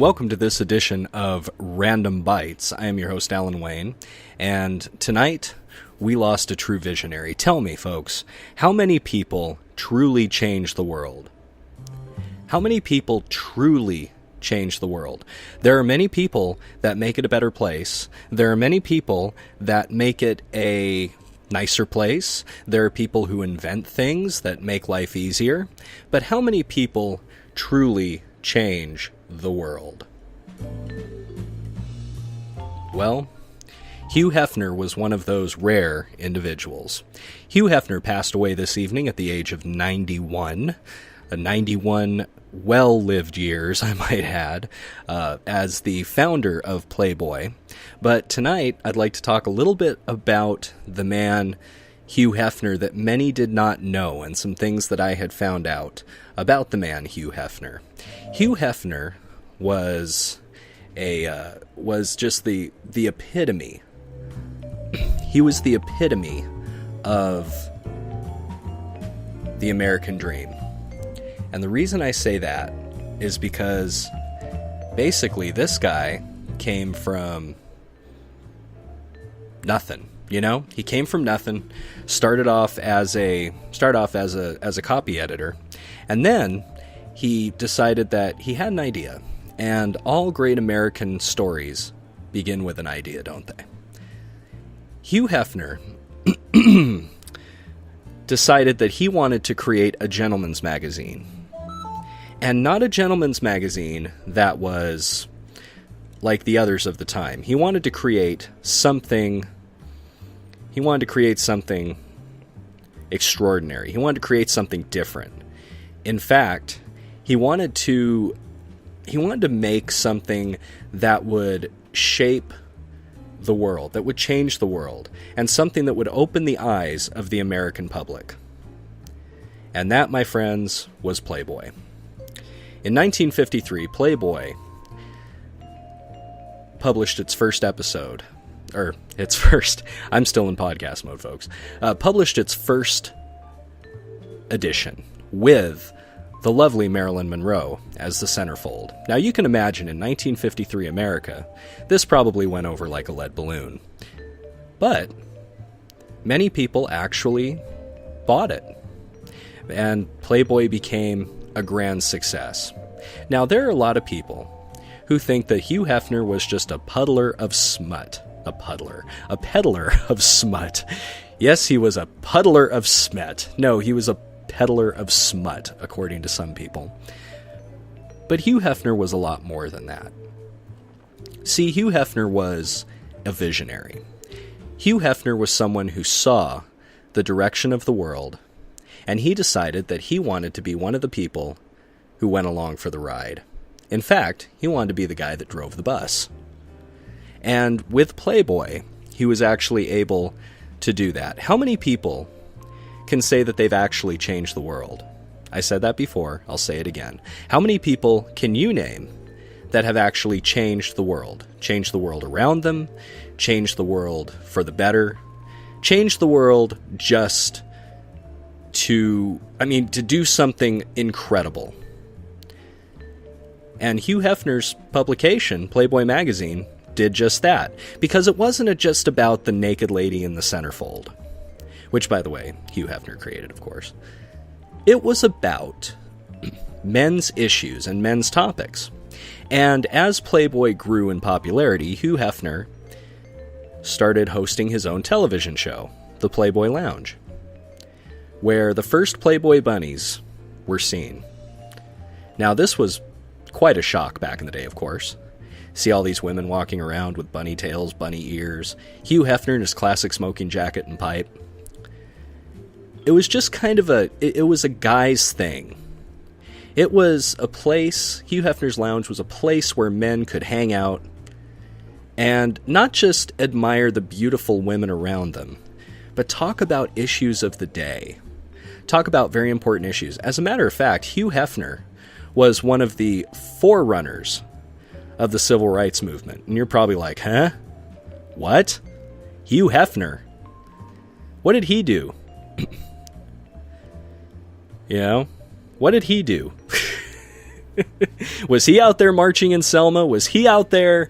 Welcome to this edition of Random Bites. I am your host, Alan Wayne, and tonight we lost a true visionary. Tell me, folks, how many people truly change the world? How many people truly change the world? There are many people that make it a better place. There are many people that make it a nicer place. There are people who invent things that make life easier. But how many people truly change the world? Well, Hugh Hefner was one of those rare individuals. Hugh Hefner passed away this evening at the age of 91. 91 well-lived years, I might add, as the founder of Playboy. But tonight, I'd like to talk a little bit about the man, Hugh Hefner, that many did not know, and some things that I had found out about the man, Hugh Hefner. Hugh Hefner was just the epitome. He was the epitome of the American dream. And the reason I say that is because basically this guy came from nothing. You know, he came from nothing, started off as a copy editor, and then he decided that he had an idea. And all great American stories begin with an idea, don't they? Hugh Hefner decided that he wanted to create a gentleman's magazine. And not a gentleman's magazine that was like the others of the time. He wanted to create something extraordinary. He wanted to create something different. In fact, he wanted to make something that would shape the world, that would change the world, and something that would open the eyes of the American public. And that, my friends, was Playboy. In 1953, Playboy published its first episode, I'm still in podcast mode, folks, published its first edition with the lovely Marilyn Monroe as the centerfold. Now, you can imagine in 1953 America, this probably went over like a lead balloon. But many people actually bought it, and Playboy became a grand success. Now, there are a lot of people who think that Hugh Hefner was just a peddler of smut. A peddler of smut. Yes, he was a peddler of smut. No, he was a peddler of smut, according to some people. But Hugh Hefner was a lot more than that. See, Hugh Hefner was a visionary. Hugh Hefner was someone who saw the direction of the world, and he decided that he wanted to be one of the people who went along for the ride. In fact, he wanted to be the guy that drove the bus. And with Playboy, he was actually able to do that. How many people can say that they've actually changed the world? I said that before, I'll say it again. How many people can you name that have actually changed the world? Changed the world around them, changed the world for the better, changed the world just to do something incredible. And Hugh Hefner's publication, Playboy magazine, did just that, because it wasn't just about the naked lady in the centerfold, which, by the way, Hugh Hefner created, of course. It was about men's issues and men's topics. And as Playboy grew in popularity, Hugh Hefner started hosting his own television show, The Playboy Lounge, where the first Playboy bunnies were seen. Now, this was quite a shock back in the day, of course. See all these women walking around with bunny tails, bunny ears, Hugh Hefner in his classic smoking jacket and pipe. It was just kind of it was a guy's thing. It was a place, Hugh Hefner's Lounge was a place where men could hang out and not just admire the beautiful women around them, but talk about issues of the day. Talk about very important issues. As a matter of fact, Hugh Hefner was one of the forerunners of the civil rights movement. And you're probably like, huh? What? Hugh Hefner? What did he do? You know? What did he do? Was he out there marching in Selma? Was he out there,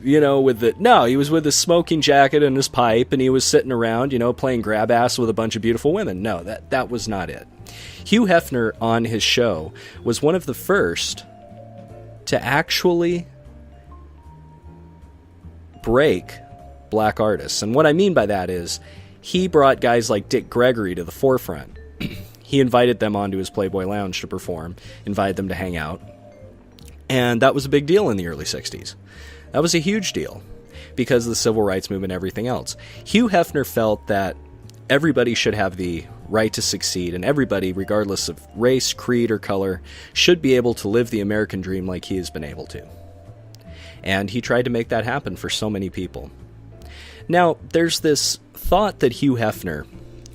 with the... No, he was with his smoking jacket and his pipe, and he was sitting around, playing grab ass with a bunch of beautiful women. No, that was not it. Hugh Hefner on his show was one of the first to actually break black artists. And what I mean by that is he brought guys like Dick Gregory to the forefront. He invited them onto his Playboy Lounge to perform, invited them to hang out. And that was a big deal in the early 60s. That was a huge deal because of the civil rights movement and everything else. Hugh Hefner felt that everybody should have the right to succeed, and everybody, regardless of race, creed, or color, should be able to live the American dream like he has been able to. And he tried to make that happen for so many people. Now, there's this thought that Hugh Hefner,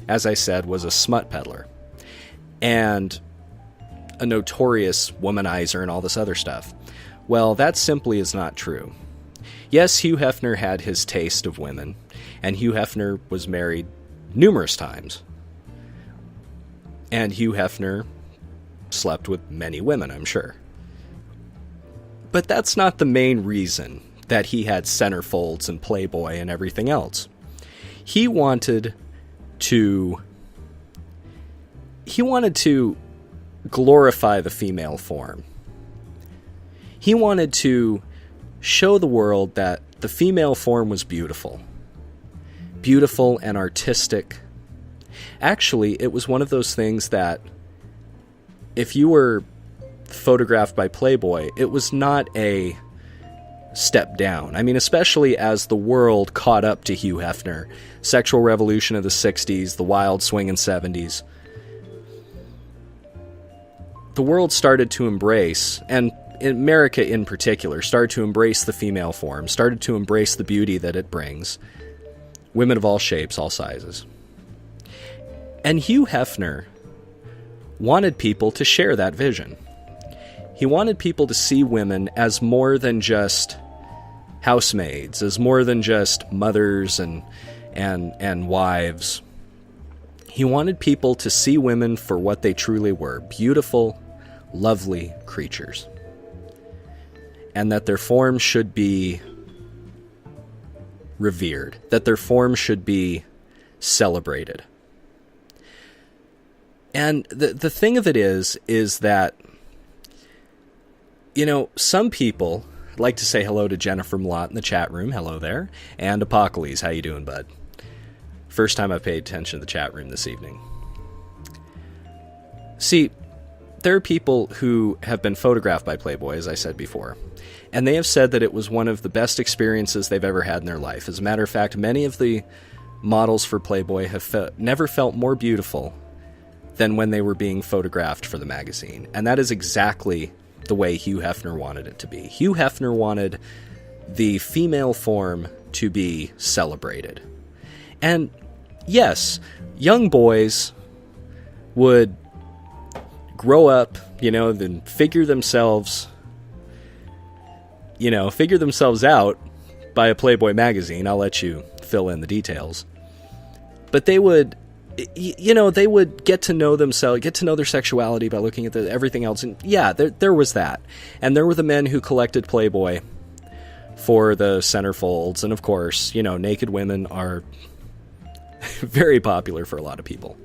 as I said, was a smut peddler and a notorious womanizer and all this other stuff. Well, that simply is not true. Yes, Hugh Hefner had his taste of women, and Hugh Hefner was married numerous times. And Hugh Hefner slept with many women, I'm sure. But that's not the main reason that he had centerfolds and Playboy and everything else. He wanted to glorify the female form. He wanted to show the world that the female form was beautiful. Beautiful and artistic. Actually, it was one of those things that if you were photographed by Playboy, it was not a step down. I mean, especially as the world caught up to Hugh Hefner. Sexual revolution of the 60s, the wild swinging 70s. The world started to embrace, and America in particular, started to embrace the female form, started to embrace the beauty that it brings. Women of all shapes, all sizes. And Hugh Hefner wanted people to share that vision. He wanted people to see women as more than just housemaids, as more than just mothers and wives. He wanted people to see women for what they truly were, beautiful, lovely creatures. And that their form should be revered, that their form should be celebrated. And the thing of it is that, some people like to say hello to Jennifer Mlott in the chat room. Hello there. And Apocalypse, how you doing, bud? First time I've paid attention to the chat room this evening. See, there are people who have been photographed by Playboy, as I said before, and they have said that it was one of the best experiences they've ever had in their life. As a matter of fact, many of the models for Playboy have never felt more beautiful than when they were being photographed for the magazine. And that is exactly the way Hugh Hefner wanted it to be. Hugh Hefner wanted the female form to be celebrated. And yes, young boys would grow up, then figure themselves out by a Playboy magazine. I'll let you fill in the details. But they would, they would get to know themselves, get to know their sexuality by looking at everything else. And yeah, there was that. And there were the men who collected Playboy for the centerfolds. And of course, naked women are very popular for a lot of people.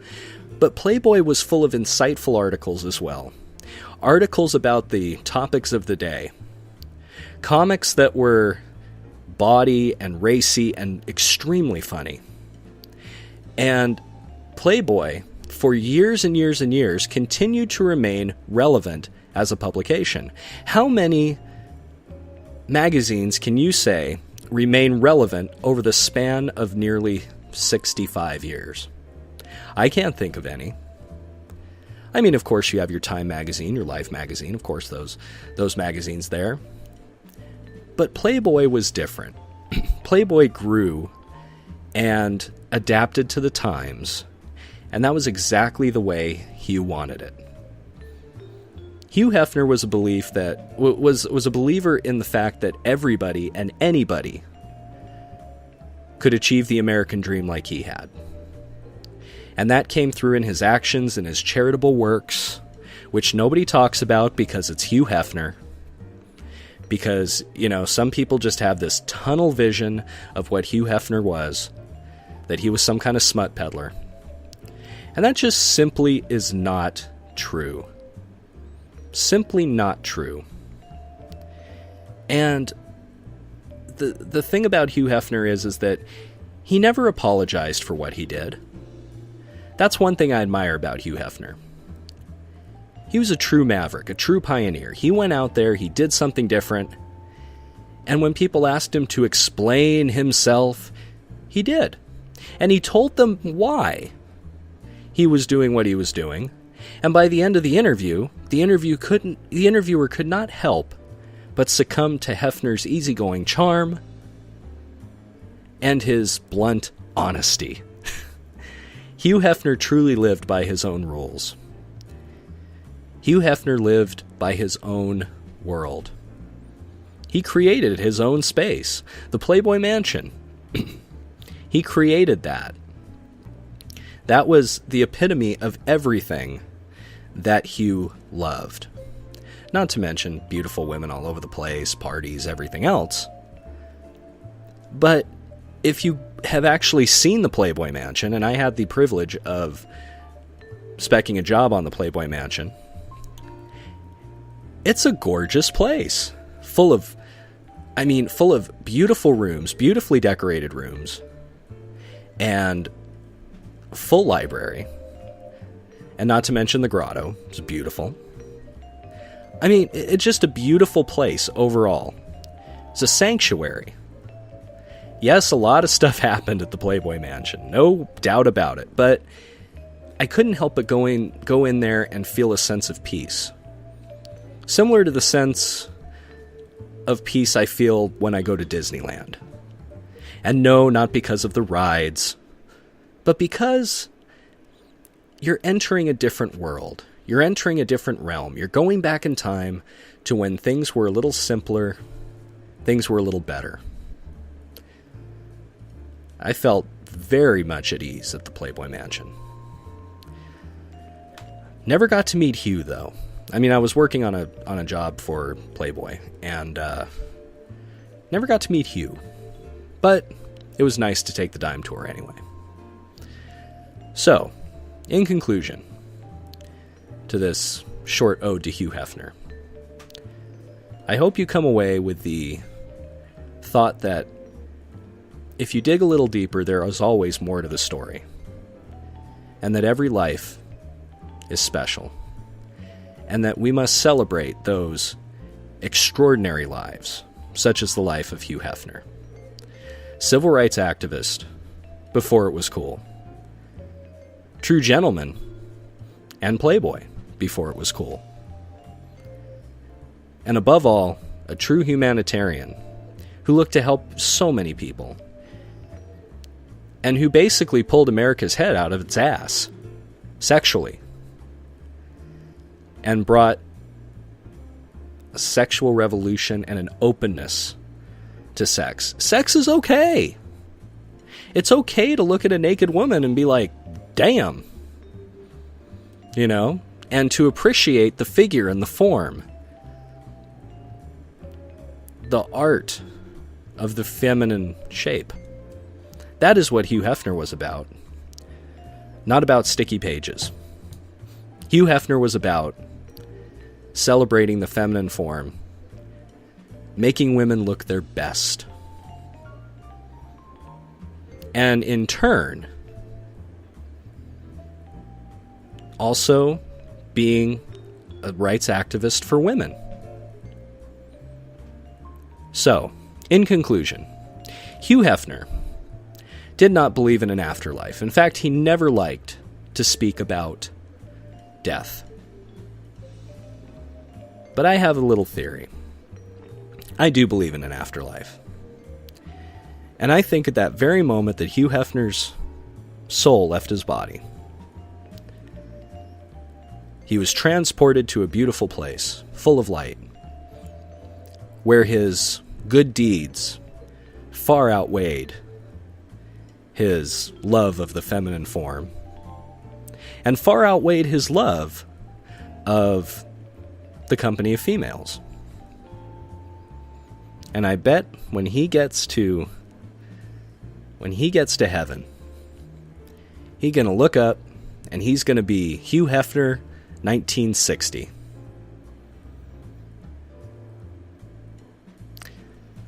But Playboy was full of insightful articles as well. Articles about the topics of the day. Comics that were bawdy and racy and extremely funny. And Playboy, for years and years and years, continued to remain relevant as a publication. How many magazines can you say remain relevant over the span of nearly 65 years? I can't think of any. I mean, of course, you have your Time magazine, your Life magazine, of course, those magazines there. But Playboy was different. Playboy grew and adapted to the times, and that was exactly the way Hugh wanted it. Hugh Hefner was a believer in the fact that everybody and anybody could achieve the American dream like he had. And that came through in his actions and his charitable works, which nobody talks about because it's Hugh Hefner. Because, some people just have this tunnel vision of what Hugh Hefner was, that he was some kind of smut peddler. And that just simply is not true. Simply not true. And the thing about Hugh Hefner is that he never apologized for what he did. That's one thing I admire about Hugh Hefner. He was a true maverick, a true pioneer. He went out there, he did something different, and when people asked him to explain himself, he did. And he told them why he was doing what he was doing. And by the end of the interview, the interviewer could not help but succumb to Hefner's easygoing charm and his blunt honesty. Hugh Hefner truly lived by his own rules. Hugh Hefner lived by his own world. He created his own space, the Playboy Mansion. He created that. That was the epitome of everything that Hugh loved. Not to mention beautiful women all over the place, parties, everything else. But if you have actually seen the Playboy Mansion, and I had the privilege of specking a job on the Playboy Mansion, it's a gorgeous place, full of beautiful rooms, beautifully decorated rooms, and full library. And not to mention the grotto. It's beautiful. It's just a beautiful place overall. It's a sanctuary. Yes, a lot of stuff happened at the Playboy Mansion, no doubt about it, but I couldn't help but go in there and feel a sense of peace. Similar to the sense of peace I feel when I go to Disneyland. And no, not because of the rides, but because you're entering a different world. You're entering a different realm. You're going back in time to when things were a little simpler, things were a little better. I felt very much at ease at the Playboy Mansion. Never got to meet Hugh, though. I was working on a job for Playboy, and never got to meet Hugh. But it was nice to take the dime tour anyway. So, in conclusion to this short ode to Hugh Hefner, I hope you come away with the thought that if you dig a little deeper, there is always more to the story, and that every life is special, and that we must celebrate those extraordinary lives, such as the life of Hugh Hefner. Civil rights activist before it was cool. True gentleman and playboy before it was cool. And above all, a true humanitarian who looked to help so many people, and who basically pulled America's head out of its ass sexually, and brought a sexual revolution and an openness to sex. Sex is okay. It's okay to look at a naked woman and be like, damn. And to appreciate the figure and the form. The art of the feminine shape. That is what Hugh Hefner was about. Not about sticky pages. Hugh Hefner was about celebrating the feminine form, making women look their best, and in turn, also being a rights activist for women. So, in conclusion, Hugh Hefner did not believe in an afterlife. In fact, he never liked to speak about death. But I have a little theory. I do believe in an afterlife. And I think at that very moment that Hugh Hefner's soul left his body, he was transported to a beautiful place, full of light, where his good deeds far outweighed his love of the feminine form, and far outweighed his love of the company of females. And I bet when he gets to heaven, he's going to look up and he's going to be Hugh Hefner, 1960.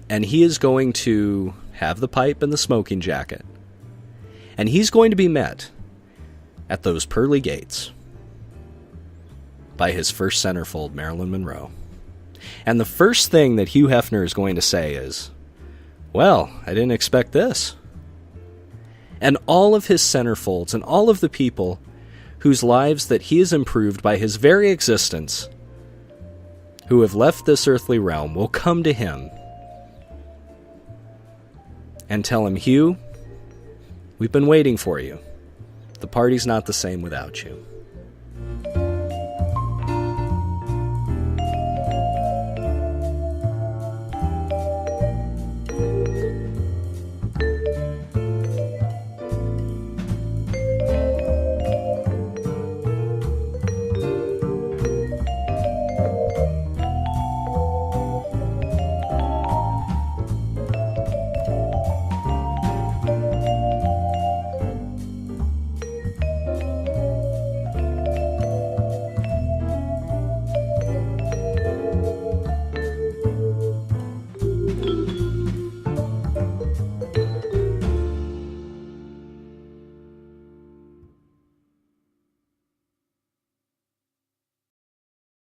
And he is going to have the pipe and the smoking jacket. And he's going to be met at those pearly gates by his first centerfold, Marilyn Monroe. And the first thing that Hugh Hefner is going to say is, "Well, I didn't expect this." And all of his centerfolds and all of the people whose lives that he has improved by his very existence, who have left this earthly realm, will come to him and tell him, "Hugh, we've been waiting for you. The party's not the same without you."